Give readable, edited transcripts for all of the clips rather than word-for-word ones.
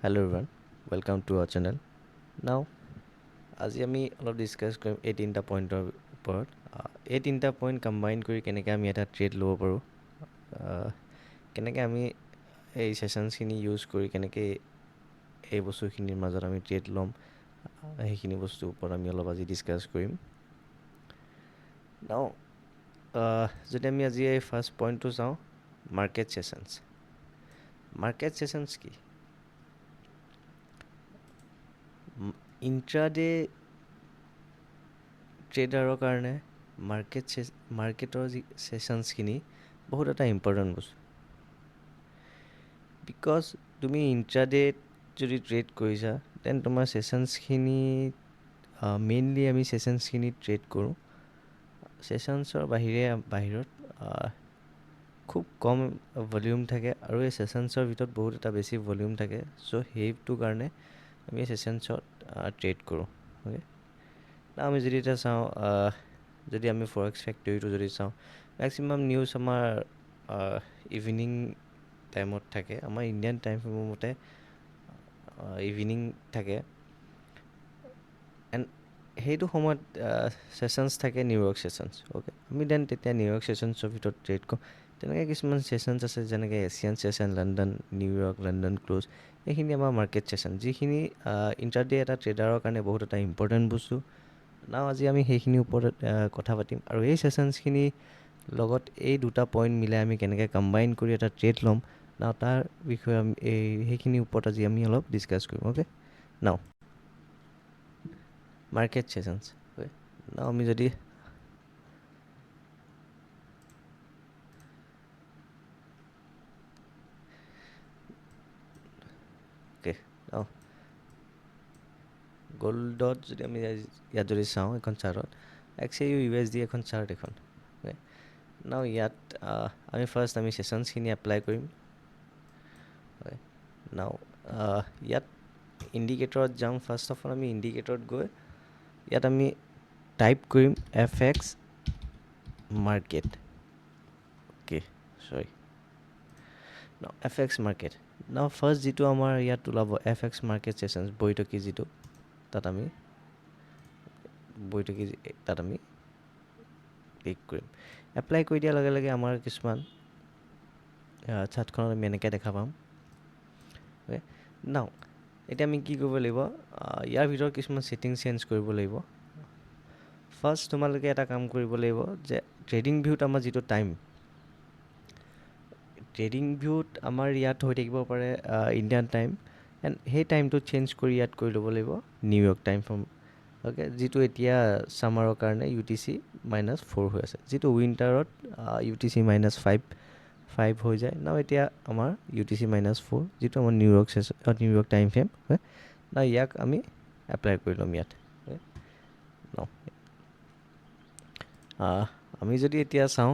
Hello everyone, welcome to our channel. Now, আজি আমি অলপ ডিছকাছ কৰিম এই তিনিটা পইণ্টৰ ওপৰত। এই তিনিটা পইণ্ট কম্বাইন কৰি কেনেকৈ আমি এটা ট্ৰেড ল'ব পাৰোঁ, কেনেকৈ আমি এই ছেশ্যনছখিনি ইউজ কৰি কেনেকৈ এই বস্তুখিনিৰ মাজত আমি ট্ৰেড ল'ম, সেইখিনি বস্তুৰ ওপৰত আমি অলপ আজি ডিছকাছ কৰিম। নাও যদি আমি আজি এই ফাৰ্ষ্ট পইণ্টটো চাওঁ, মাৰ্কেট ছেশ্যনছ। মাৰ্কেট ছেশ্যনছ কি? ইণ্ট্ৰাডে ট্ৰেডাৰৰ কাৰণে মাৰ্কেটৰ যি ছেশ্যনছখিনি বহুত এটা ইম্পৰ্টেণ্ট বস্তু। বিকজ তুমি ইণ্ট্ৰাডেত যদি ট্ৰেড কৰিছা দেন তোমাৰ ছেশ্যনছখিনি মেইনলি আমি ছেশ্যনছখিনি ট্ৰেড কৰোঁ। ছেশ্যনছৰ বাহিৰত খুব কম ভলিউম থাকে আৰু এই ছেশ্যনছৰ ভিতৰত বহুত এটা বেছি ভলিউম থাকে। চ' সেইটো কাৰণে আমি ছেশ্যনছত ট্ৰেড কৰোঁ। অ'কে, আমি যদি এতিয়া চাওঁ, যদি আমি ফৰেক্স ফেক্টৰীটো যদি চাওঁ, মেক্সিমাম নিউজ আমাৰ ইভিনিং টাইমত থাকে। আমাৰ ইণ্ডিয়ান টাইম মতে ইভিনিং থাকে। এণ্ড সেইটো সময়ত ছেশ্যনছ থাকে, নিউয়ৰ্ক ছেশ্যনছ। অ'কে, আমি দেন তেতিয়া নিউয়ৰ্ক ছেশ্যনছৰ ভিতৰত ট্ৰেড কৰোঁ। তেনেকৈ কিছুমান ছেশ্যনছ আছে যেনেকৈ Asian session, London, New York, London close. এইখিনি আমাৰ মাৰ্কেট ছেশ্যন, যিখিনি ইণ্টাৰডে এটা ট্ৰেডাৰৰ কাৰণে বহুত এটা ইম্পৰ্টেণ্ট বস্তু। নাও আজি আমি সেইখিনিৰ ওপৰত কথা পাতিম, আৰু এই ছেশ্যনছখিনি লগত এই দুটা পইণ্ট মিলাই আমি কেনেকৈ কম্বাইন কৰি এটা ট্ৰেড ল'ম, নাও তাৰ বিষয়ে সেইখিনিৰ ওপৰত আজি আমি অলপ ডিছকাছ কৰিম। অ'কে, নাও মাৰ্কেট ছেশ্যনছ। নাও আমি যদি নাও গল্ডত যদি আমি ইয়াত যদি চাওঁ, এখন চাৰ্টত XAU USD এখন চাৰ্ট এখন। নাও ইয়াত আমি ফাৰ্ষ্ট ছেশ্যনছখিনি এপ্লাই কৰিম। নাও ইয়াত ইণ্ডিকেটৰত যাম। ফাৰ্ষ্ট অফ অল আমি ইণ্ডিকেটৰত গৈ ইয়াত আমি টাইপ কৰিম FX মাৰ্কেট। অ'কে, চৰি, নাও FX মাৰ্কেট। নাও ফাৰ্ষ্ট যিটো আমাৰ ইয়াত ওলাব FX মাৰ্কেট ছেশ্যনছ, বৈঠকি যিটো, তাত আমি ক্লিক কৰিম। এপ্লাই কৰি দিয়াৰ লগে লগে আমাৰ কিছুমান চাৰ্টখনত আমি এনেকৈ দেখা পাম। নাও এতিয়া আমি কি কৰিব লাগিব, ইয়াৰ ভিতৰত কিছুমান ছেটিং চেঞ্জ কৰিব লাগিব। ফাৰ্ষ্ট তোমালোকে এটা কাম কৰিব লাগিব যে ট্ৰেডিং ভিউত আমাৰ যিটো টাইম, ট্ৰেডিং ভিউত আমাৰ ইয়াত হৈ থাকিব পাৰে ইণ্ডিয়ান টাইম, এণ্ড সেই টাইমটো চেঞ্জ কৰি ইয়াত কৰি ল'ব লাগিব নিউয়ৰ্ক টাইম ফ্ৰম। অ'কে, যিটো এতিয়া ছামাৰৰ কাৰণে UTC -4 হৈ আছে, যিটো উইণ্টাৰত UTC -5 হৈ যায়। নাও এতিয়া আমাৰ UTC -4, যিটো আমাৰ নিউয়ৰ্ক টাইম ফ্ৰেম হয়। নাও ইয়াক আমি এপ্লাই কৰি ল'ম ইয়াত। নাও আমি যদি এতিয়া চাওঁ,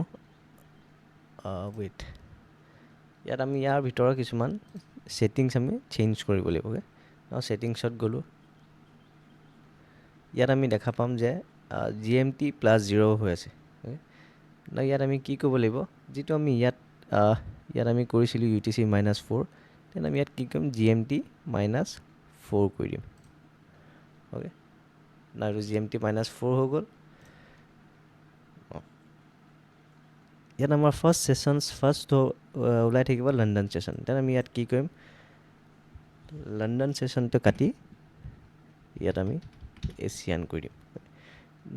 ইয়াত আমি ইয়াৰ ভিতৰৰ কিছুমান ছেটিংছ আমি চেঞ্জ কৰিব লাগিব। নাও ছেটিংছত গ'লোঁ, ইয়াত আমি দেখা পাম যে GMT +0 হৈ আছে। নাও ইয়াত আমি কি কৰিব লাগিব, যিটো আমি ইয়াত আমি কৰিছিলোঁ UTC -4, তেন আমি ইয়াত কি কৰিম, GMT -4 কৰি দিম। অ'কে, নাও এইটো GMT -4 হৈ গ'ল। ইয়াত আমাৰ ফাৰ্ষ্ট ওলাই থাকিব লণ্ডন ছেশ্যন। তেন আমি ইয়াত কি কৰিম, লণ্ডন ছেশ্যনটো কাটি ইয়াত আমি এছিয়ান কৰি দিম।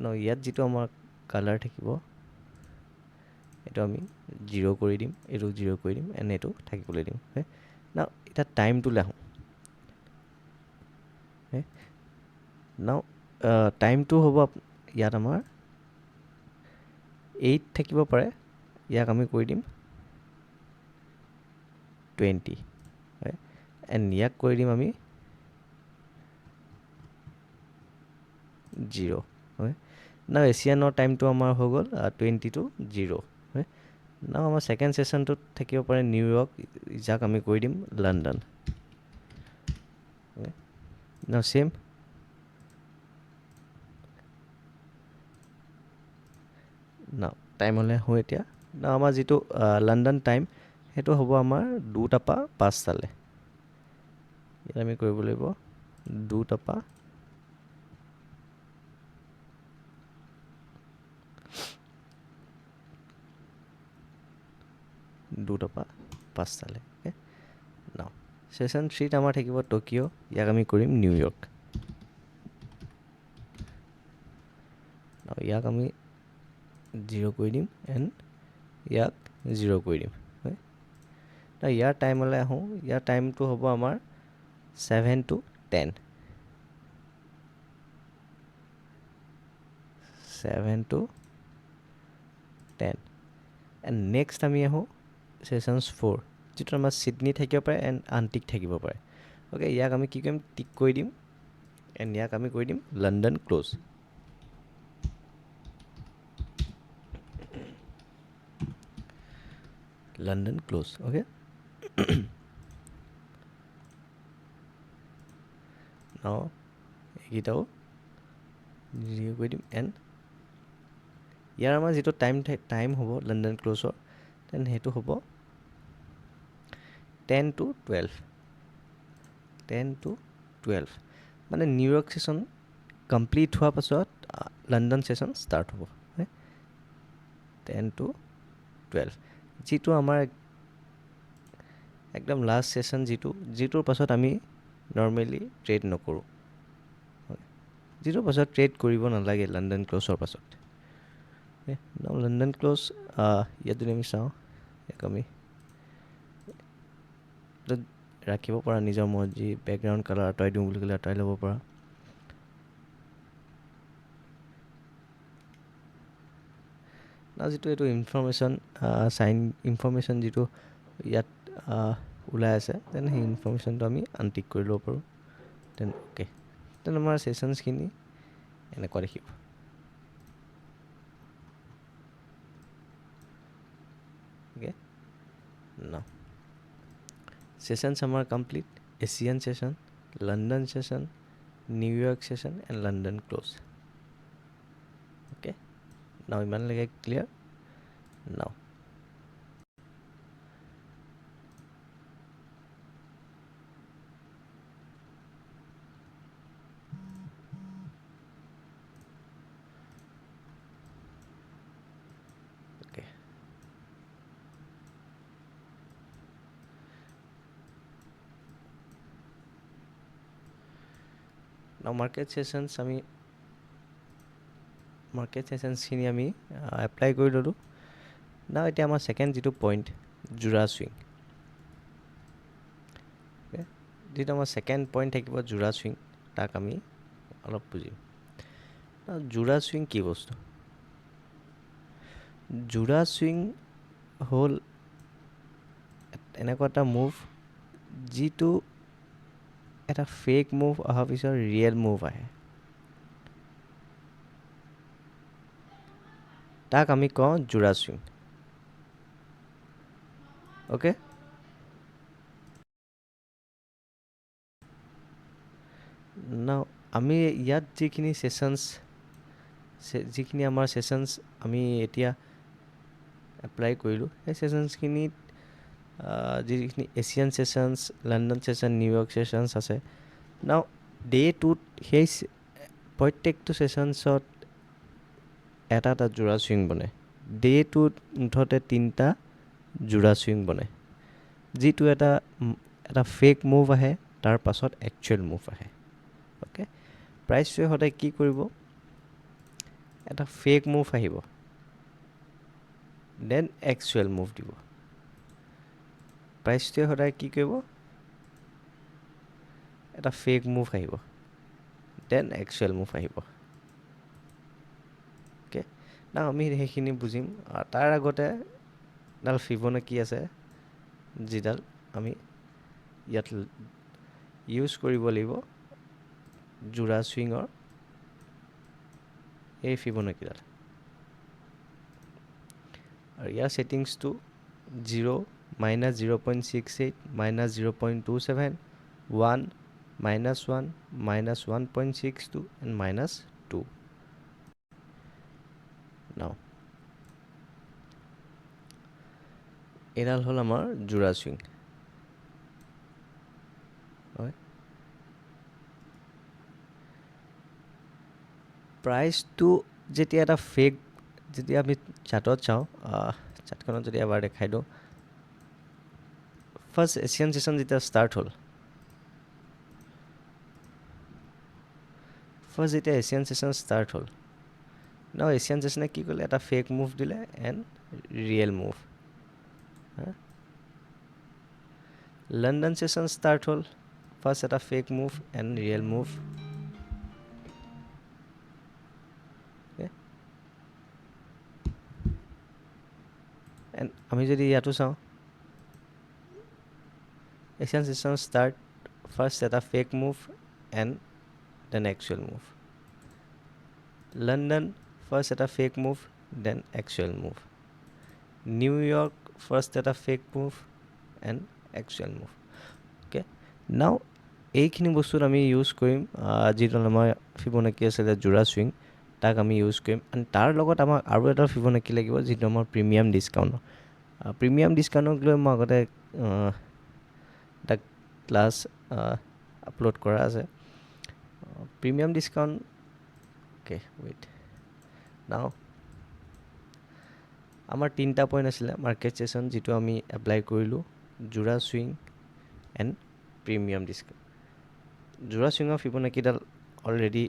ন ইয়াত যিটো আমাৰ কালাৰ থাকিব, এইটো আমি 0 কৰি দিম, এইটো 0 কৰি দিম, এণ্ড এইটো থাকিবলৈ দিম। নাও এতিয়া টাইমটোলৈ আহোঁ। নাও টাইমটো হ'ব ইয়াত আমাৰ 8 থাকিব পাৰে, ইয়াক আমি কৰি দিম 20, এণ্ড ইয়াক কৰি দিম আমি 0। হয়, নাও এছিয়ানৰ টাইমটো আমাৰ হৈ গ'ল 20 to 0। হয়, নাও আমাৰ ছেকেণ্ড ছেশ্যনটোত থাকিব পাৰে নিউয়ৰ্ক, যাক আমি কৰি দিম লণ্ডন। নাও ছেম নাও টাইমলৈ আহোঁ এতিয়া। নাও আমাৰ যিটো লণ্ডন টাইম, সেইটো হ'ব আমাৰ 2টা পৰা 5টালৈ। ইয়াত আমি কৰিব লাগিব 2 পৰা 5টালৈ অ'কে নাও ছেশ্যন 3ত আমাৰ থাকিব টকিঅ' ইয়াক আমি কৰিম নিউয়ৰ্ক ইয়াক আমি 0 কৰি দিম এণ্ড ইয়াক 0 কৰি দিম ইয়াৰ টাইমলৈ আহোঁ ইয়াৰ টাইমটো হ'ব আমাৰ 7 to 10 7 to 10 এণ্ড নেক্সট আমি আহোঁ ছেশ্যনছ 4 যিটো আমাৰ ছিডনী থাকিব পাৰে এণ্ড আণ্টিক থাকিব পাৰে অ'কে ইয়াক আমি কি কৰিম টিক কৰি দিম এণ্ড ইয়াক আমি কৰি দিম London close London close okay now এইকেইটাও 0 কৰি দিম এণ্ড ইয়াৰ আমাৰ যিটো টাইম হ'ব লণ্ডন ক্ল'জৰ দেন সেইটো হ'ব 10 to 12 মানে নিউয়ৰ্ক ছেশ্যন কমপ্লিট হোৱাৰ পাছত লণ্ডন ছেশ্যন ষ্টাৰ্ট হ'ব 10 to 12 যিটো আমাৰ একদম লাষ্ট ছেশ্যন যিটোৰ পাছত আমি নৰ্মেলি ট্ৰেড নকৰোঁ যিটোৰ পাছত ট্ৰেড কৰিব নালাগে লণ্ডন ক্ল'জৰ পাছত লণ্ডন ক্ল'জ ইয়াত যদি আমি চাওঁ ইয়াক আমি ৰাখিব পৰা নিজৰ মৰ্জি বেকগ্ৰাউণ্ড কালাৰ আঁতৰাই দিওঁ বুলি ক'লে আঁতৰাই ল'ব পৰা না যিটো এইটো ইনফৰ্মেশ্যন যিটো ইয়াত ওলাই আছে দেন সেই ইনফৰ্মেশ্যনটো আমি আনটিক কৰি ল'ব পাৰোঁ দেন অ'কে দেন আমাৰ ছেশ্যনছখিনি এনেকুৱা দেখিব অ'কে ন ছেশ্যনছ আমাৰ complete Asian session London session New York session and London close okay নাও ইমানলৈকে ক্লিয়াৰ নাও অ'কে নাও মাৰ্কেট ছেশ্যনছখিনি আমি এপ্লাই কৰি ল'লোঁ নাও এতিয়া আমাৰ ছেকেণ্ড যিটো পইণ্ট জোৰা চুইং যিটো আমাৰ ছেকেণ্ড পইণ্ট থাকিব জোৰা চুইং তাক আমি অলপ বুজিম জোৰা চুইং কি বস্তু জোৰা চুইং হ'ল এনেকুৱা এটা মুভ যিটো এটা ফেক মুভ অহাৰ পিছত ৰিয়েল মুভ আহে তাক আমি কওঁ জোৰা চুইং অ'কে নাও আমি ইয়াত যিখিনি আমাৰ ছেশ্যনছ আমি এতিয়া এপ্লাই কৰিলোঁ সেই ছেশ্যনছখিনিত যিখিনি Asian sessions London session New York sessions আছে নাও ডে টুত সেই প্ৰত্যেকটো ছেশ্যনছত এটা জোৰা চুইং বনে ডে টুত মুঠতে 3টা জোৰা চুইং বনে যিটো এটা ফেক মুভ আহে তাৰ পাছত একচুৱেল মুভ আহে অ'কে প্ৰাইচটোৱে সদায় কি কৰিব এটা ফেক মুভ আহিব দেন একচুৱেল মুভ দিব প্ৰাইচটোৱে সদায় কি কৰিব এটা ফেক মুভ আহিব দেন একচুৱেল মুভ আহিব অ'কে না আমি সেইখিনি বুজিম তাৰ আগতে এডাল ফিবনাকি আছে যিডাল আমি ইয়াত ইউজ কৰিব লাগিব জোৰা চুইঙৰ এই ফিবনাকিডাল আৰু ইয়াৰ ছেটিংছটো 0 -0.68 -0.27 1 -1 -1.62 and -2 নাও এইডাল হ'ল আমাৰ জোৰা চুইং হয় প্ৰাইচটো যেতিয়া এটা ফেক, যেতিয়া আমি চাৰ্টত চাওঁ, চাৰ্টখনত যদি এবাৰ দেখাই দিওঁ, ফাৰ্ষ্ট এছিয়ান ছেশ্যন যেতিয়া ষ্টাৰ্ট হ'ল, এছিয়ান ছেশ্যন ষ্টাৰ্ট হ'ল, ন এছিয়ান ছেশ্যনে কি কৰিলে, এটা ফেক মুভ দিলে and real move. London session start হ'ল, ফাৰ্ষ্ট এটা fake move and real move. And আমি যদি ইয়াতো চাওঁ, এছিয়ান ছেশ্যন ষ্টাৰ্ট, ফাৰ্ষ্ট এটা fake move and then actual move. London first এটা fake move then actual move. New York first এটা fake move and actual move. Okay, নাও এইখিনি বস্তুত আমি ইউজ কৰিম যিটো আমাৰ ফিবনাকি আছিলে জোৰা চুইং, তাক আমি ইউজ কৰিম। এণ্ড তাৰ লগত আমাক আৰু এটা ফিবনাকি লাগিব যিটো আমাৰ প্ৰিমিয়াম ডিছকাউণ্ট। প্ৰিমিয়াম ডিছকাউণ্টক লৈ মই আগতে এটা ক্লাছ আপলোড কৰা আছে। প্ৰিমিয়াম ডিছকাউণ্ট, অ'কে ৱেইট, নাও আমাৰ 3টা পইণ্ট আছিলে মাৰ্কেট ছেশ্যন, যিটো আমি এপ্লাই কৰিলোঁ, জোৰা চুইং এণ্ড প্ৰিমিয়াম ডিছকাউণ্ট। জোৰা চুইঙৰ ফিবনাকিডাল অলৰেডি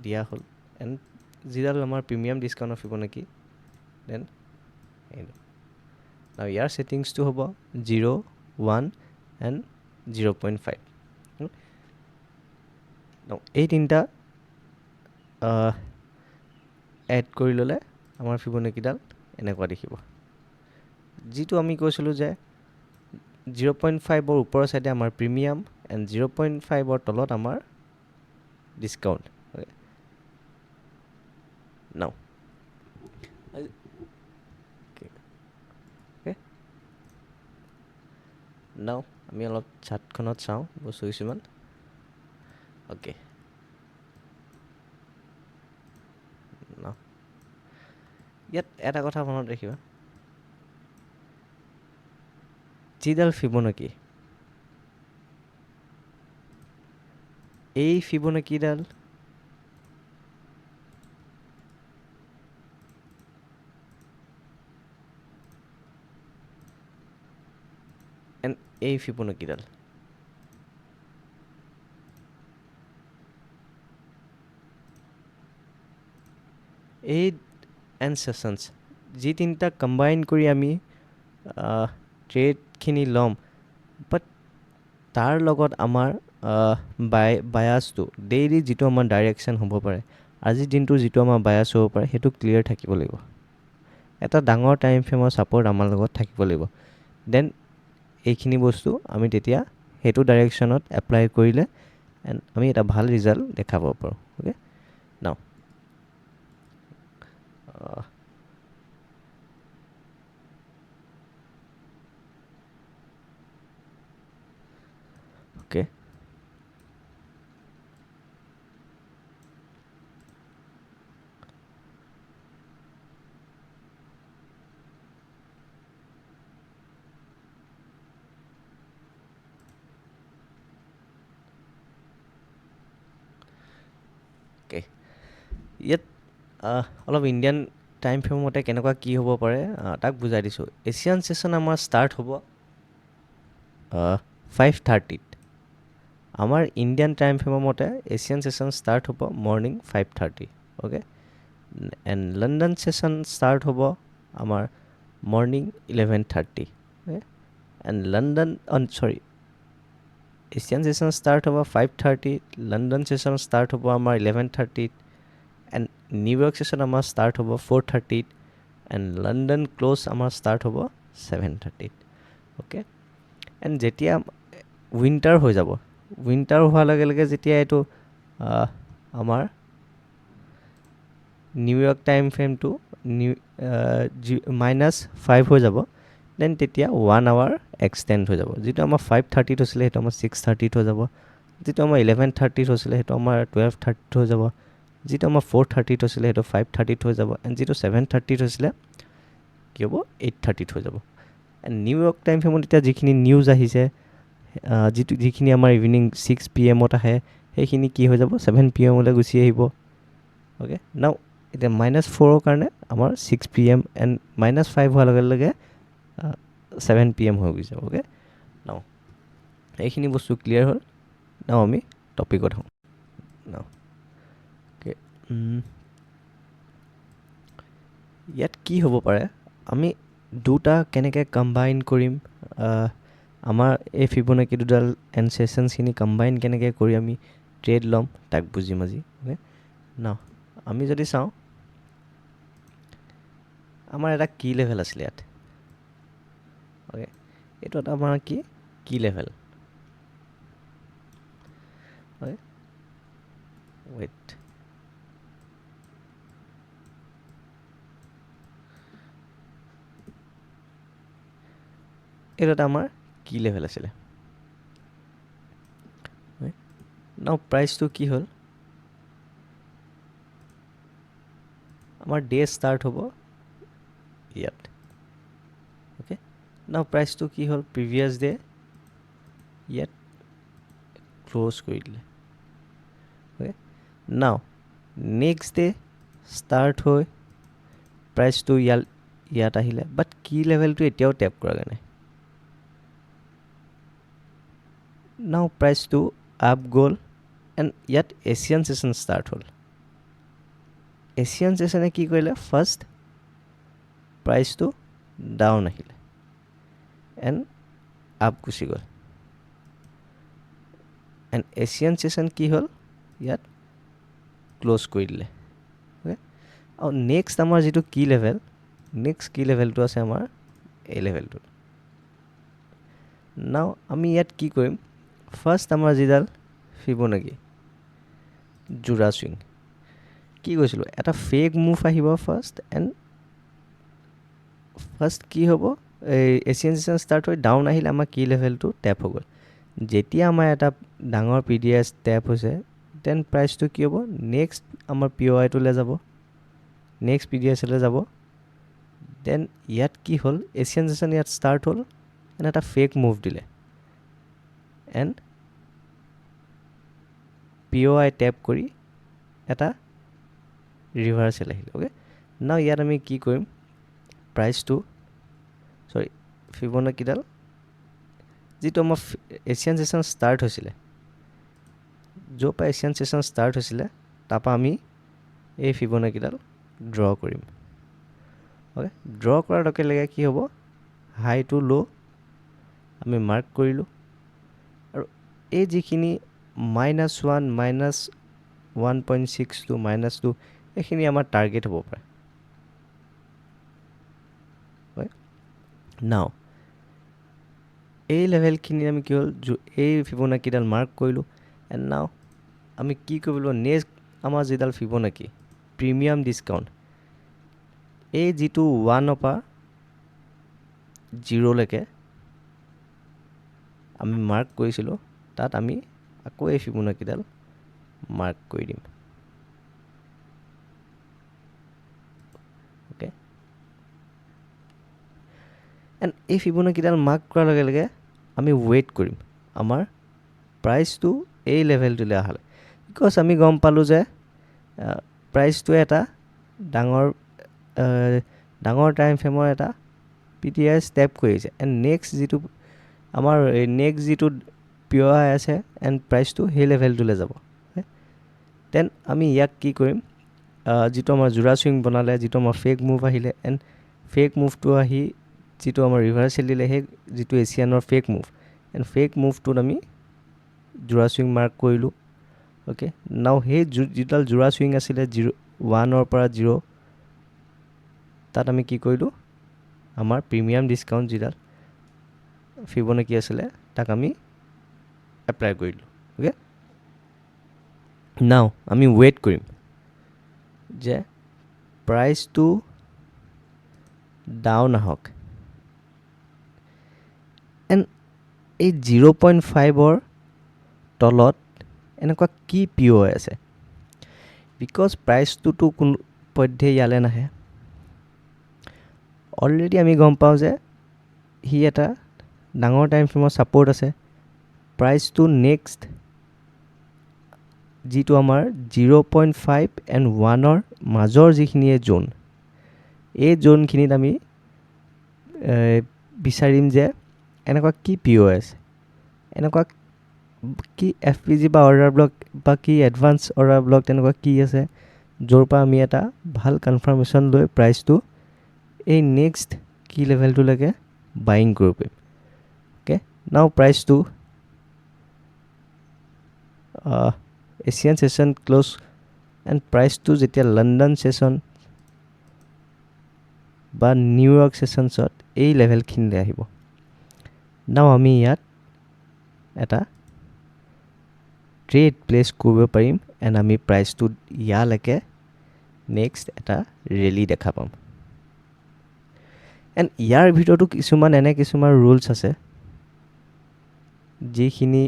দিয়া হ'ল, এণ্ড যিডাল আমাৰ প্ৰিমিয়াম ডিছকাউণ্টৰ ফিবনাকি, দেন এইটো। নাও ইয়াৰ ছেটিংছটো হ'ব 0, 1 এণ্ড 0.5। এই 3টা এড কৰি ল'লে আমাৰ ফিবনাকিডাল এনেকুৱা দেখিব। যিটো আমি কৈছিলোঁ যে 0.5ৰ ওপৰৰ চাইডে আমাৰ প্ৰিমিয়াম এণ্ড 0.5ৰ তলত আমাৰ ডিছকাউণ্ট। নাও নাও আমি অলপ চাৰ্টখনত চাওঁ বস্তু কিছুমান। অ'কে, নাও ইয়াত এটা কথা মনত ৰাখিবা, যিডাল ফিবনাকি, এই ফিবনাকিডাল এণ্ড এই ফিবনাকিডাল, এই এণ্ড ছেশ্যনছ, যি 3টা কম্বাইন কৰি আমি ট্ৰেডখিনি ল'ম, বাট তাৰ লগত আমাৰ বায়াছটো ডেইলি যিটো আমাৰ ডাইৰেকশ্যন হ'ব পাৰে, আজিৰ দিনটোৰ যিটো আমাৰ বায়াছ হ'ব পাৰে, সেইটো ক্লিয়াৰ থাকিব লাগিব। এটা ডাঙৰ টাইম ফ্ৰেমৰ ছাপৰ্ট আমাৰ লগত থাকিব লাগিব। দেন এইখিনি বস্তু আমি তেতিয়া সেইটো ডাইৰেকশ্যনত এপ্লাই কৰিলে এণ্ড আমি এটা ভাল ৰিজাল্ট দেখাব পাৰোঁ। অ'কে, নাও অ'কে, ইয়াত অলপ ইণ্ডিয়ান টাইম ফ্ৰেম মতে কেনেকুৱা কি হ'ব পাৰে তাক বুজাই দিছোঁ। এছিয়ান ছেশ্যন আমাৰ ষ্টাৰ্ট হ'ব 5:30ত। আমাৰ ইণ্ডিয়ান টাইম ফ্ৰেমৰ মতে এছিয়ান ছেশ্যন ষ্টাৰ্ট হ'ব morning 5:30। Okay, and London session start হ'ব আমাৰ morning 11:30। And Asian session start হ'ব 5:30, লণ্ডন ছেশ্যন ষ্টাৰ্ট হ'ব আমাৰ 11:30, এণ্ড নিউয়ৰ্ক ছেশ্যন আমাৰ ষ্টাৰ্ট হ'ব 4:30, এণ্ড লণ্ডন ক্ল'জ আমাৰ ষ্টাৰ্ট হ'ব 7:30। অ'কে, এণ্ড যেতিয়া উইণ্টাৰ হৈ যাব, উইণ্টাৰ হোৱাৰ লগে লগে যেতিয়া এইটো আমাৰ নিউয়ৰ্ক টাইম ফ্ৰেমটো -5 হৈ যাব, দেন তেতিয়া 1 আৱাৰ এক্সটেণ্ড হৈ যাব। যিটো আমাৰ 5:30ত হৈছিলে সেইটো আমাৰ 6:30ত হৈ যাব, যিটো আমাৰ 11:30ত হৈছিলে সেইটো আমাৰ 12:30ত হৈ যাব, যিটো আমাৰ 4:30ত হৈছিলে সেইটো 5:30ত হৈ যাব, এণ্ড যিটো 7:30ত হৈছিলে কি হ'ব 8:30ত হৈ যাব। এণ্ড নিউয়ৰ্ক টাইম ফ্ৰেমত এতিয়া যিখিনি নিউজ আহিছে, যিখিনি আমাৰ ইভিনিং 6 PM আহে, সেইখিনি কি হৈ যাব 7 PM গুচি আহিব। অ'কে নাও এতিয়া -4ৰ কাৰণে আমাৰ 6 PM এণ্ড -5 হোৱাৰ লগে লগে 7 PM হৈ গৈছে অ'কে নাও এইখিনি বস্তু ক্লিয়াৰ হ'ল নাও আমি টপিকত আহোঁ নাও অ'কে ইয়াত কি হ'ব পাৰে আমি দুটা কেনেকৈ কম্বাইন কৰিম আমাৰ এই ফিবনাকি দুডাল এণ্ড ছেশ্যনছখিনি কম্বাইন কেনেকৈ কৰি আমি ট্ৰেড ল'ম তাক বুজিম আজি অ'কে নাও আমি যদি চাওঁ আমাৰ এটা কি লেভেল আছিলে ইয়াত অ'কে এইটো এটা আমাৰ কি লেভেল হয় ৱেইট এইটো এটা আমাৰ কি লেভেল আছিলে নাও প্ৰাইচটো কি হ'ল আমাৰ ডে ষ্টাৰ্ট হ'ব ইয়াত অ'কে নাও প্ৰাইচটো কি হ'ল প্ৰিভিয়াছ ডে ইয়াত ক্ল'জ কৰি দিলে অ'কে নাও নেক্সট ডে ষ্টাৰ্ট হৈ প্ৰাইচটো ইয়াত আহিলে বাট কি লেভেলটো এতিয়াও টেপ কৰাগৈ নাই নাও প্ৰাইচটো আপ গ'ল এণ্ড ইয়াত এছিয়ান ছেশ্যন ষ্টাৰ্ট হ'ল এছিয়ান ছেশ্যনে কি কৰিলে ফাৰ্ষ্ট প্ৰাইচটো ডাউন আহিলে এণ্ড আপ গুচি গ'ল এণ্ড এছিয়ান ছেশ্যন কি হ'ল ইয়াত ক্ল'জ কৰি দিলে অ'কে আৰু নেক্সট আমাৰ যিটো কি লেভেল নেক্সট কি লেভেলটো আছে আমাৰ এই লেভেলটোত নাও আমি ইয়াত কি কৰিম ফাৰ্ষ্ট আমাৰ যিডাল ফিবনাকি জোৰা চুইং কি কৈছিলোঁ এটা ফেক মুভ আহিব ফাৰ্ষ্ট এণ্ড ফাৰ্ষ্ট কি হ'ব এই এছিয়ান ছেশ্যন ষ্টাৰ্ট হৈ ডাউন আহিলে আমাৰ কি লেভেলটো টেপ হৈ গ'ল যেতিয়া আমাৰ এটা ডাঙৰ PDS টেপ হৈছে দেন প্ৰাইচটো কি হ'ব নেক্সট আমাৰ POI-টোলৈ যাব নেক্সট PDS-লৈ যাব দেন ইয়াত কি হ'ল এছিয়ান ছেশ্যন ইয়াত ষ্টাৰ্ট হ'ল এণ্ড এটা ফেক মুভ দিলে এণ্ড POI টেপ কৰি এটা ৰিভাৰ্চেল আহিলে অ'কে নাও ইয়াত আমি কি কৰিম প্ৰাইচটো ফিবনাকিডাল যিটো আমাৰ এছিয়ান ছেশ্যন ষ্টাৰ্ট হৈছিলে য'ৰ পৰা এছিয়ান ছেশ্যন ষ্টাৰ্ট হৈছিলে তাৰপৰা আমি এই ফিবনাকিডাল ড্ৰ কৰিম অ'কে ড্ৰ কৰাৰ লগে লগে কি হ'ব হাই টু ল' আমি মাৰ্ক কৰিলোঁ আৰু এই যিখিনি -1 -1.62 -2 এইখিনি আমাৰ টাৰ্গেট হ'ব পাৰে হয় নাও এই লেভেলখিনি আমি কি হ'ল এই ফিবনাকিডাল মাৰ্ক কৰিলোঁ এণ্ড নাও আমি কি কৰিব লাগিব নেক্সট আমাৰ যিডাল ফিবনাকি প্ৰিমিয়াম ডিছকাউণ্ট এই যিটো 1-ৰ পৰা 0লৈকে আমি মাৰ্ক কৰিছিলোঁ তাত আমি আকৌ এই ফিবনাকিডাল মাৰ্ক কৰি দিম অ'কে এণ্ড এই ফিবনাকিডাল মাৰ্ক কৰাৰ লগে লগে আমি ৱেইট কৰিম আমাৰ প্ৰাইচটো এই লেভেলটোলৈ অহালৈ বিকজ আমি গম পালোঁ যে প্ৰাইচটোৱে এটা ডাঙৰ টাইম ফ্ৰেমৰ এটা PTS টেপ কৰি আহিছে এণ্ড নেক্সট যিটো আমাৰ নেক্সট যিটো POI আছে এণ্ড প্ৰাইচটো সেই লেভেলটোলৈ যাব দেন আমি ইয়াক কি কৰিম যিটো আমাৰ জোৰা চুইং বনালে যিটো আমাৰ ফেক মুভ আহিলে এণ্ড ফেক মুভটো আহি যিটো আমাৰ ৰিভাৰ্চেল দিলে সেই যিটো এছিয়ানৰ ফেক মুভ এণ্ড ফেক মুভটোত আমি জোৰা চুইং মাৰ্ক কৰিলোঁ অ'কে নাও সেই যিডাল জোৰা চুইং আছিলে 1-ৰ পৰা 0 তাত আমি কি কৰিলোঁ আমাৰ প্ৰিমিয়াম ডিছকাউণ্ট যিডাল ফিবনাকি আছিলে তাক আমি এপ্লাই কৰিলোঁ অ'কে নাও আমি ৱেইট কৰিম যে প্ৰাইচটো ডাউন আহক এণ্ড এই 0.5-ৰ তলত এনেকুৱা কি POI আছে বিকজ প্ৰাইচটোতো কোনো পধ্যে ইয়ালৈ নাহে অলৰেডি আমি গম পাওঁ যে সি এটা ডাঙৰ টাইম ফ্ৰেমৰ ছাপৰ্ট আছে প্ৰাইচটো নেক্সট যিটো আমাৰ 0.5 and 1ৰ মাজৰ যিখিনি জোন, এই জোনখিনিত আমি বিচাৰিম যে এনেকুৱা কি POS, এনেকুৱা কি FPG বা অৰ্ডাৰ ব্লক বা কি এডভান্স অৰ্ডাৰ ব্লক তেনেকুৱা কি আছে, য'ৰ পৰা আমি এটা ভাল কনফাৰ্মেশ্যন লৈ প্ৰাইচটো এই নেক্সট কি লেভেলটোলৈকে বাইং কৰিব পাৰিম। অ'কে, নাও প্ৰাইচটো এছিয়ান ছেশ্যন ক্ল'জ এণ্ড প্ৰাইচটো যেতিয়া লণ্ডন ছেশ্যন বা নিউয়ৰ্ক ছেশ্যনছত এই লেভেলখিনিলৈ আহিব। নাও আমি ইয়াত এটা ট্ৰেড প্লেচ কৰিব পাৰিম এণ্ড আমি প্ৰাইচটো ইয়ালৈকে নেক্সট এটা ৰেলী দেখা পাম। এণ্ড ইয়াৰ ভিতৰতো কিছুমান ৰুলছ আছে যিখিনি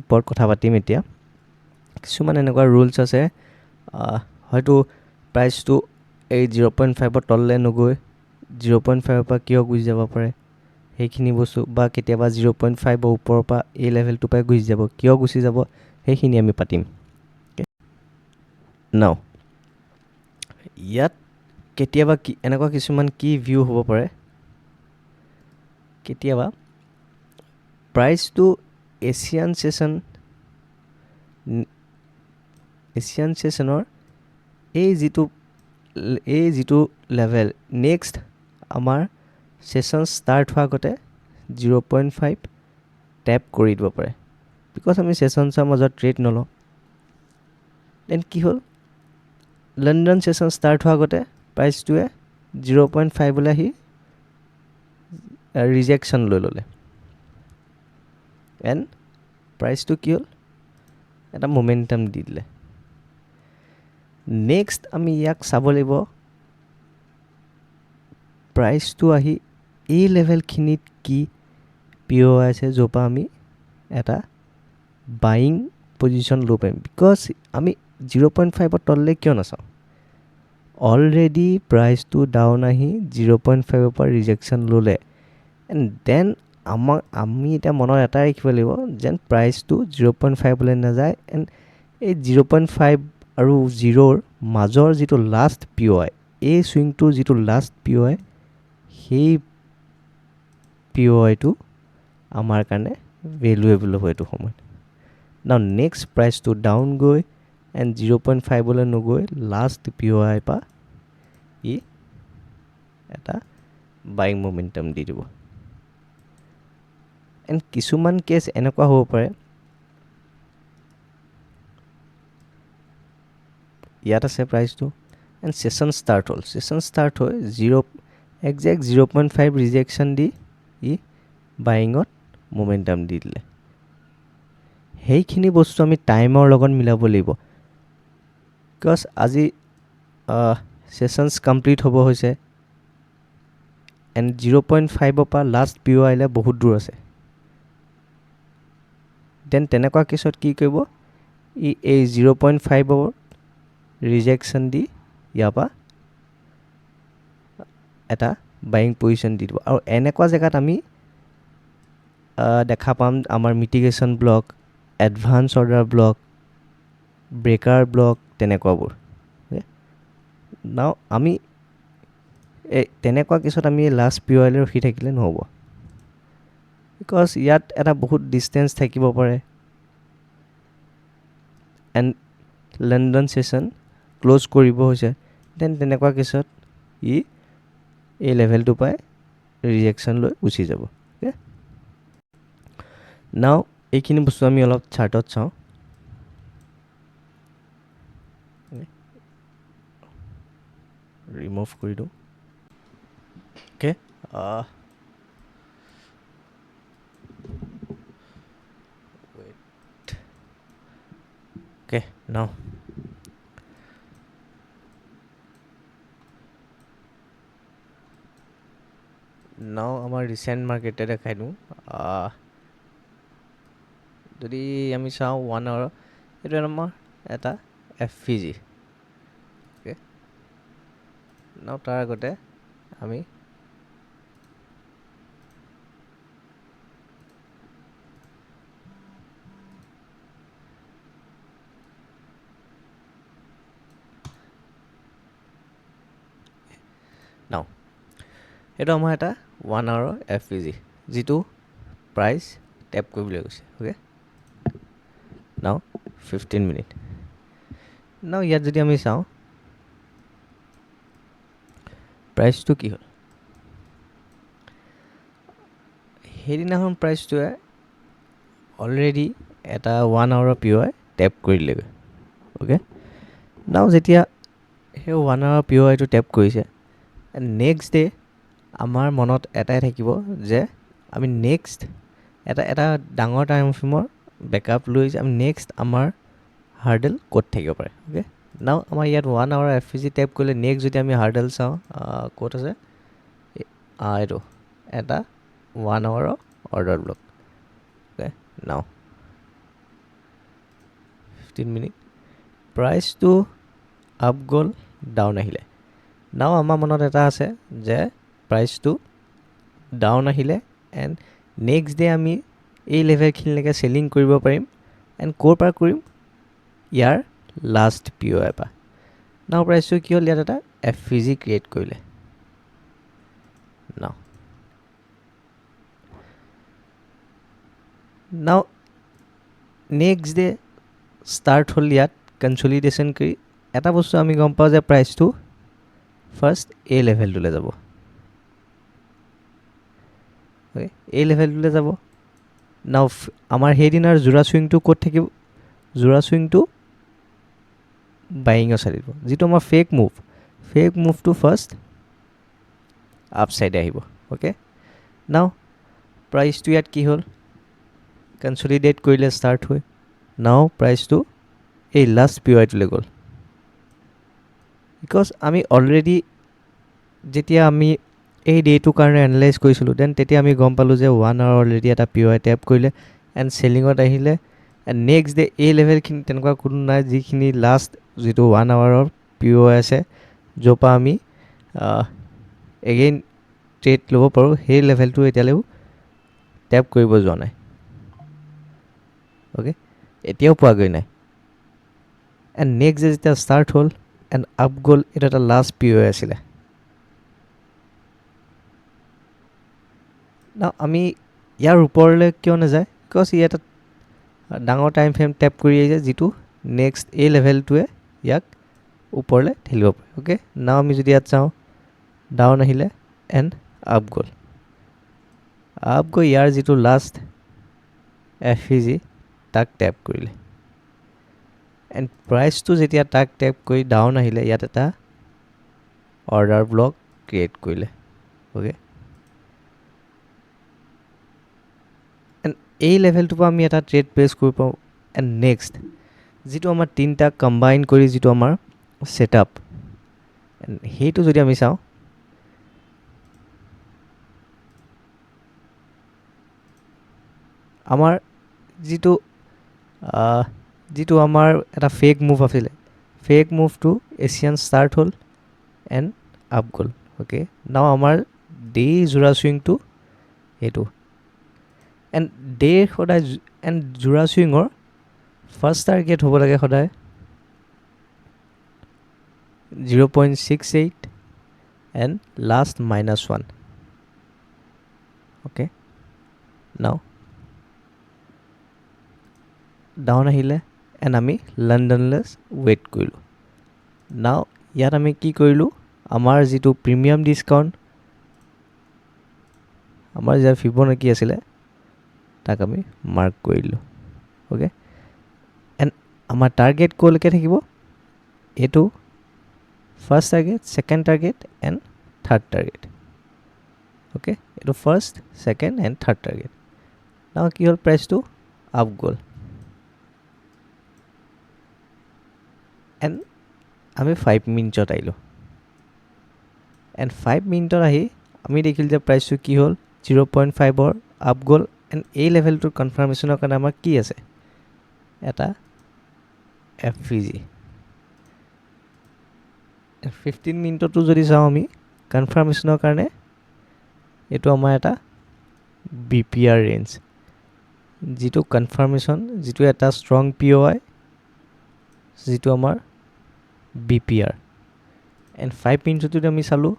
ওপৰত কথা পাতিম এতিয়া। কিছুমান এনেকুৱা ৰুলছ আছে, হয়তো প্ৰাইচটো এই 0.5ৰ তললৈ নগৈ 0.5ৰ পৰা কিয় গুচি যাব পাৰে সেইখিনি বস্তু, বা কেতিয়াবা 0.5ৰ ওপৰৰ পৰা এই লেভেলটোৰ পৰাই গুচি যাব, কিয় গুচি যাব সেইখিনি আমি পাতিম। নাও ইয়াত কেতিয়াবা এনেকুৱা কিছুমান কি ভিউ হ'ব পাৰে, কেতিয়াবা প্ৰাইচটো এছিয়ান ছেশ্যনৰ এই যিটো লেভেল নেক্সট আমাৰ ছেশ্যন ষ্টাৰ্ট হোৱাৰ আগতে 0.5 টেপ কৰি দিব পাৰে, বিকজ আমি ছেশ্যনছৰ মাজত ট্ৰেড নলওঁ। দেন কি হ'ল, লণ্ডন ছেশ্যন ষ্টাৰ্ট হোৱাৰ আগতে প্ৰাইচটোৱে 0.5লৈ আহি ৰিজেকশ্যন লৈ ল'লে এণ্ড প্ৰাইচটো কি হ'ল, এটা মমেণ্টাম দি দিলে। নেক্সট আমি ইয়াক চাব লাগিব, প্ৰাইচটো আহি এই লেভেলখিনিত কি POI আছে য'ৰ পৰা আমি এটা বাইং পজিশ্যন ল'ব পাৰিম। বিকজ আমি 0.5ৰ তললৈ কিয় নাচাওঁ, অলৰেডি প্ৰাইচটো ডাউন আহি 0.5ৰ পৰা ৰিজেকশ্যন ল'লে এণ্ড দেন আমি এতিয়া মনত এটাই ৰাখিব লাগিব যেন প্ৰাইচটো 0.5লৈ নাযায় এণ্ড এই 0.5 আৰু 0ৰ মাজৰ যিটো লাষ্ট POI, এই চুইংটোৰ যিটো লাষ্ট POI, সেই POIটো আমাৰ কাৰণে ভেলুৱেবল হ'ব এইটো সময়ত। নাও নেক্সট প্ৰাইচটো ডাউন গৈ এণ্ড 0.5লৈ নগৈ লাষ্ট POI পৰা ই এটা বাইং মমেণ্টাম দি দিব। এণ্ড কিছুমান কেছ এনেকুৱা হ'ব পাৰে, ইয়াত আছে প্ৰাইচটো এণ্ড ছেশ্যন ষ্টাৰ্ট হ'ল, ছেশ্যন ষ্টাৰ্ট হৈ একজেক্ট 0.5 ৰিজেকশ্যন দি ই বাইঙত মমেণ্টাম দি দিলে। সেইখিনি বস্তু আমি টাইমৰ লগত মিলাব লাগিব, বিকজ আজি ছেশ্যনছ কমপ্লিট হ'ব হৈছে এণ্ড 0.5ৰ পৰা লাষ্ট POIলৈ বহুত দূৰ আছে। দেন তেনেকুৱা কেছত কি কৰিব, ই এই 0.5ৰ ৰিজেকশ্যন দি ইয়াৰ পৰা এটা বাইং পজিশ্যন দি দিব। আৰু এনেকুৱা জেগাত আমি দেখা পাম আমাৰ mitigation block, advance order block, breaker block তেনেকুৱাবোৰ। নাও আমি তেনেকুৱা কেছত আমি লাষ্ট POIলৈ ৰখি থাকিলে নহ'ব, বিকজ ইয়াত এটা বহুত ডিষ্টেঞ্চ থাকিব পাৰে এণ্ড লণ্ডন ছেশ্যন ক্ল'জ কৰিব হৈছে। দেন তেনেকুৱা কেছত ই এই লেভেলটোৰ পৰাই ৰিজেকশ্যন লৈ গুচি যাব। অ'কে, নাও এইখিনি বস্তু আমি অলপ চাৰ্টত চাওঁ। ৰিমুভ কৰি দিওঁ। অ'কে, অ'কে, নাও আমাৰ ৰিচেণ্ট মাৰ্কেটে দেখাই দিওঁ। যদি আমি চাওঁ 1 আৱাৰ, এইটো আমাৰ এটা FPG। অ'কে, নাও তাৰ আগতে আমি নাও এইটো আমাৰ এটা 1 আৱাৰৰ FVG যিটো প্ৰাইচ টেপ কৰিবলৈ গৈছে অ'কে নাও 15 মিনিট নাও ইয়াত যদি আমি চাওঁ প্ৰাইচটো কি হ'ল সেইদিনাখন প্ৰাইচটোৱে অলৰেডি এটা 1 আৱাৰৰ POI টেপ কৰি দিলেগৈ অ'কে নাও যেতিয়া সেই 1 আৱাৰ POIটো টেপ কৰিছে নেক্সট ডে আমাৰ মনত এটাই থাকিব যে আমি নেক্সট এটা ডাঙৰ টাইম ফ্ৰেমৰ বেকআপ লৈ যে আমি নেক্সট আমাৰ হাৰ্ডেল ক'ত থাকিব পাৰে অ'কে নাও আমাৰ ইয়াত 1 আৱাৰ FVG টেপ কৰিলে নেক্সট যদি আমি হাৰ্ডেল চাওঁ ক'ত আছে এইটো এটা 1 আৱাৰৰ অৰ্ডাৰ ব্লক অ'কে নাও 15 মিনিট প্ৰাইচটো আপ গ'ল ডাউন আহিলে নাও আমাৰ মনত এটা আছে যে প্ৰাইচটো ডাউন আহিলে এণ্ড নেক্সট ডে আমি এই লেভেলখিনিলৈকে চেলিং কৰিব পাৰিম এণ্ড ক'ৰ পৰা কৰিম ইয়াৰ লাষ্ট POI পৰা নাও প্ৰাইচটো কি হ'ল ইয়াত এটা FVG ক্ৰিয়েট কৰিলে নাও নেক্সট ডে ষ্টাৰ্ট হ'ল ইয়াত কনচলিডেশ্যন কৰি এটা বস্তু আমি গম পাওঁ যে প্ৰাইচটো ফাৰ্ষ্ট এই লেভেলটোলৈ যাব এই লেভেলটোলৈ যাব নাও আমাৰ সেইদিনাৰ জোৰা চুইংটো ক'ত থাকিব জোৰা চুইংটো বাইঙৰ চাইড দিব যিটো আমাৰ ফেক মুভটো ফাৰ্ষ্ট আপ চাইডে আহিব অ'কে নাও প্ৰাইচটো ইয়াত কি হ'ল কনচলিডেট কৰিলে ষ্টাৰ্ট হৈ নাও প্ৰাইচটো এই লাষ্ট POIটোলৈ গ'ল বিকজ আমি অলৰেডি যেতিয়া আমি এই ডে'টোৰ কাৰণে এনালাইজ কৰিছিলোঁ দেন তেতিয়া আমি গম পালোঁ যে 1 আৱাৰ অলৰেডি এটা POI টেপ কৰিলে এণ্ড চেলিঙত আহিলে এণ্ড নেক্সট ডে এই লেভেলখিনি তেনেকুৱা কোনো নাই যিখিনি লাষ্ট যিটো 1 আৱাৰৰ POI আছে য'ৰ পৰা আমি এগেইন ট্ৰেড ল'ব পাৰোঁ সেই লেভেলটো এতিয়ালৈও টেপ কৰিব যোৱা নাই অ'কে এতিয়াও পোৱাগৈ নাই এণ্ড নেক্সট ডে যেতিয়া ষ্টাৰ্ট হ'ল এণ্ড আপ গ'ল এইটো এটা লাষ্ট POI আছিলে না আমি ইয়াৰ ওপৰলৈ কিয় নাযায় বিকজ ই এটা ডাঙৰ টাইম ফ্ৰেম টেপ কৰি আহিছে যিটো নেক্সট এই লেভেলটোৱে ইয়াক ওপৰলৈ ঠেলিব পাৰে অ'কে নাও আমি যদি ইয়াত চাওঁ ডাউন আহিলে এণ্ড আপ গ'ল ইয়াৰ যিটো লাষ্ট FVG তাক টেপ কৰিলে এণ্ড প্ৰাইচটো যেতিয়া তাক টেপ কৰি ডাউন আহিলে ইয়াত এটা অৰ্ডাৰ ব্লক ক্ৰিয়েট কৰিলে অ'কে এণ্ড এই লেভেলটোৰ পৰা আমি এটা ট্ৰেড প্লেচ কৰিব পাৰোঁ এণ্ড নেক্সট যিটো আমাৰ তিনিটা কম্বাইন কৰি যিটো আমাৰ ছেটআপ এণ্ড সেইটো যদি আমি চাওঁ আমাৰ যিটো আমাৰ এটা ফেক মুভ আছিলে ফেক মুভটো এছিয়ান ষ্টাৰ্ট হ'ল এণ্ড আপ গ'ল অ'কে নাও আমাৰ ডে জোৰা চুইংটো সেইটো এণ্ড ডে সদায় এণ্ড জোৰা চুইঙৰ ফাৰ্ষ্ট টাৰ্গেট হ'ব লাগে সদায় 0.68 এণ্ড লাষ্ট -1 অ'কে নাও ডাউন আহিলে এণ্ড আমি লণ্ডনলৈ ৱেইট কৰিলোঁ নাও ইয়াত আমি কি কৰিলোঁ আমাৰ যিটো প্ৰিমিয়াম ডিছকাউণ্ট আমাৰ যে ফিবনাকি আছিলে তাক আমি মাৰ্ক কৰি দিলোঁ অ'কে এণ্ড আমাৰ টাৰ্গেট ক'লৈকে থাকিব এইটো first target second target and third target okay এইটো first second and third target now কি হ'ল প্ৰাইচটো আপ গ'ল এণ্ড আমি 5 মিনিটত আহিলোঁ এণ্ড 5 মিনিটত আহি আমি দেখিলোঁ যে প্ৰাইচটো কি হ'ল 0.5ৰ আপ গ'ল এণ্ড এই লেভেলটোৰ কনফাৰ্মেশ্যনৰ কাৰণে আমাৰ কি আছে এটা FVG 15 মিনিটতো যদি চাওঁ আমি কনফাৰ্মেশ্যনৰ কাৰণে এইটো আমাৰ এটা BPR ৰেঞ্জ যিটো কনফাৰ্মেশ্যন যিটো এটা ষ্ট্ৰং POI যিটো আমাৰ BPR এণ্ড 5 মিনিটত যদি আমি চালোঁ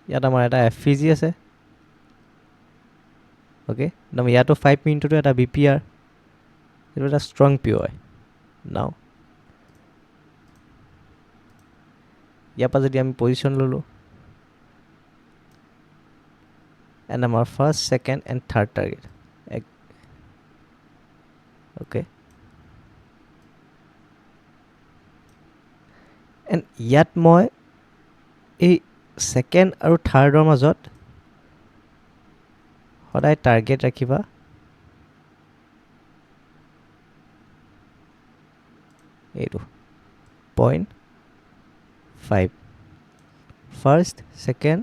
ইয়াত আমাৰ এটা FVG আছে অ'কে ইয়াতো 5 মিনিটতো এটা BPR এইটো এটা ষ্ট্ৰং POI নাও ইয়াৰ পৰা যদি আমি পজিশ্যন ল'লোঁ and our first, second and third target. Okay. And ইয়াত মই এই second আৰু thirdৰ মাজত সদায় টাৰ্গেট ৰাখিবা এইটো 0.5 ফাৰ্ষ্ট ছেকেণ্ড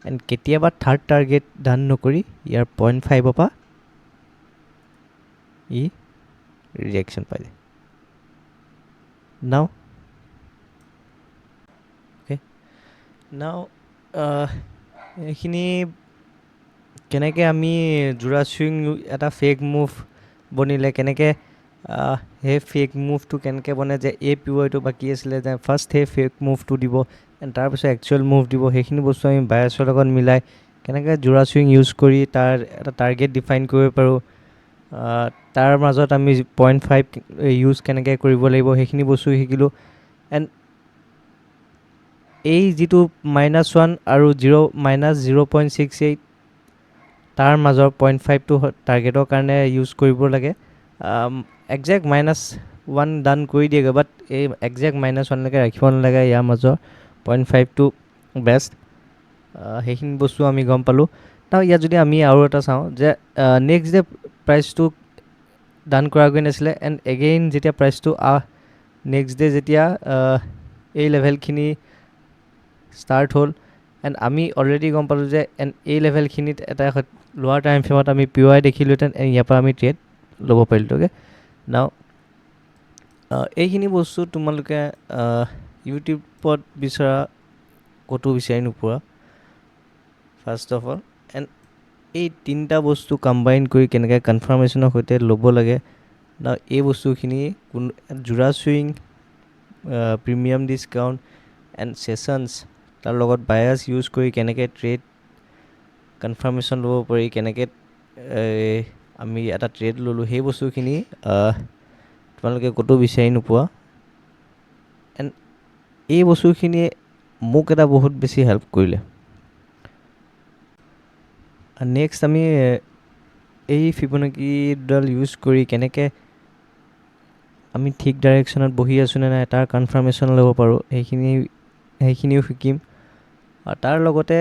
এণ্ড কেতিয়াবা থাৰ্ড টাৰ্গেট ডান নকৰি ইয়াৰ 0.5 পৰা ই ৰিজেকশ্যন পাই যায় নাও অ'কে নাও এইখিনি কেনেকৈ আমি জোৰা চুইং এটা ফেক মুভ বনিলে কেনেকৈ সেই ফেক মুভটো কেনেকৈ বনে যে এই POIটো বাকী আছিলে যে ফাৰ্ষ্ট সেই ফেক মুভটো দিব এণ্ড তাৰপিছত একচুৱেল মুভ দিব সেইখিনি বস্তু আমি বায়াছৰ লগত মিলাই কেনেকৈ জোৰা চুইং ইউজ কৰি তাৰ এটা টাৰ্গেট ডিফাইন কৰিব পাৰোঁ তাৰ মাজত আমি 0.5 ইউজ কেনেকৈ কৰিব লাগিব সেইখিনি বস্তু শিকিলোঁ এণ্ড এই যিটো -1 আৰু -0.68 তাৰ মাজৰ 0.5টো টাৰ্গেটৰ কাৰণে ইউজ কৰিব লাগে একজেক্ট -1 ডান কৰি দিয়েগৈ বাট এই একজেক্ট -1লৈকে ৰাখিব নালাগে ইয়াৰ মাজৰ 0.5টো বেষ্ট সেইখিনি বস্তু আমি গম পালোঁ তাৰ ইয়াত যদি আমি আৰু এটা চাওঁ যে নেক্সট ডে প্ৰাইচটো ডান কৰাগৈ নাছিলে এণ্ড এগেইন যেতিয়া প্ৰাইচটো নেক্সট ডে যেতিয়া এই লেভেলখিনি ষ্টাৰ্ট হ'ল এণ্ড আমি অলৰেডি গম পালোঁ যে এণ্ড এই লেভেলখিনিত এটা লোৱাৰ টাইম ফ্ৰেমত আমি POI দেখিলোহেঁতেন এণ্ড ইয়াৰ পৰা আমি ট্ৰেড ল'ব পাৰিলোঁগৈ নাও এইখিনি বস্তু তোমালোকে ইউটিউবত বিচৰা ক'তো বিচাৰি নোপোৱা ফাৰ্ষ্ট অফ অল এণ্ড এই তিনিটা বস্তু কম্বাইন কৰি কেনেকৈ কনফাৰ্মেশ্যনৰ সৈতে ল'ব লাগে নাও এই বস্তুখিনি জোৰা chewing premium discount and sessions তাৰ লগত বায়াছ ইউজ কৰি কেনেকৈ ট্ৰেড কনফাৰ্মেশ্যন ল'ব পাৰি কেনেকৈ আমি এটা ট্ৰেড ল'লোঁ সেই বস্তুখিনি তোমালোকে ক'তো বিচাৰি নোপোৱা এণ্ড এই বস্তুখিনিয়ে মোক এটা বহুত বেছি হেল্প কৰিলে নেক্সট আমি এই ফিবনাকিডাল ইউজ কৰি কেনেকৈ আমি ঠিক ডাইৰেকশ্যনত বহি আছোঁ নে নাই তাৰ কনফাৰ্মেশ্যন ল'ব পাৰোঁ সেইখিনিও শিকিম আৰু তাৰ লগতে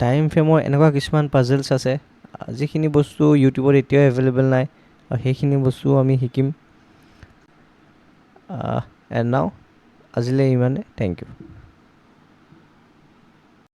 টাইম ফ্ৰেমৰ এনেকুৱা কিছুমান পাজলছ আছে যিখিনি বস্তু ইউটিউবত এতিয়াও এভেইলেবল নাই আৰু সেইখিনি বস্তু আমি শিকিম এণ্ড নাও আজিলৈ ইমানে থেংক ইউ